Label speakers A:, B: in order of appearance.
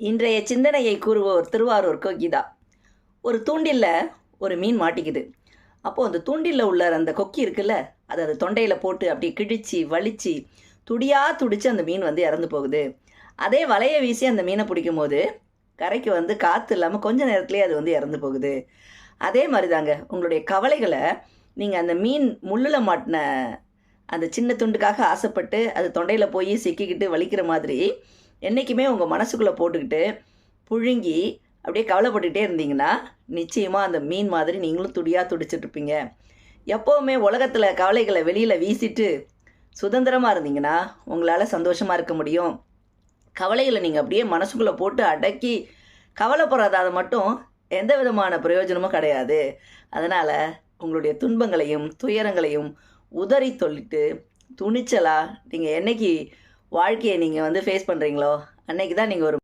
A: இன்றைய சிந்தனையை கூறுபவர் திருவாரூர் கீதா. ஒரு தூண்டில்ல ஒரு மீன் மாட்டிக்குது. அப்போது அந்த தூண்டில்ல உள்ள அந்த கொக்கி இருக்குல்ல, அதை அது தொண்டையில் போட்டு அப்படி கிழிச்சு வலிச்சு துடியாக துடித்து அந்த மீன் வந்து இறந்து போகுது. அதே வலையை வீசி அந்த மீனை பிடிக்கும் போது கரைக்கு வந்து காற்று இல்லாமல் கொஞ்ச நேரத்துலேயே அது வந்து இறந்து போகுது. அதே மாதிரி தாங்க உங்களுடைய கவலைகளை நீங்கள் அந்த மீன் முள்ளில் மாட்டின அந்த சின்ன துண்டுக்காக ஆசைப்பட்டு அது தொண்டையில் போய் சிக்கிக்கிட்டு வலிக்கிற மாதிரி என்றைக்குமே உங்கள் மனசுக்குள்ளே போட்டுக்கிட்டு புழுங்கி அப்படியே கவலைப்பட்டுக்கிட்டே இருந்தீங்கன்னா நிச்சயமாக அந்த மீன் மாதிரி நீங்களும் துடியாக துடிச்சிட்ருப்பீங்க. எப்போவுமே உலகத்தில் கவலைகளை வெளியில் வீசிட்டு சுதந்திரமாக இருந்தீங்கன்னா உங்களால் சந்தோஷமாக இருக்க முடியும். கவலைகளை நீங்கள் அப்படியே மனசுக்குள்ளே போட்டு அடக்கி கவலைப்படுறதாத மட்டும் எந்த விதமான பிரயோஜனமும் கிடையாது. அதனால் உங்களுடைய துன்பங்களையும் துயரங்களையும் உதறி சொல்லிட்டு துணிச்சலாக நீங்கள் என்றைக்கு வாழ்க்கையை நீங்கள் வந்து ஃபேஸ் பண்ணுறீங்களோ அன்றைக்கி தான் நீங்கள் ஒரு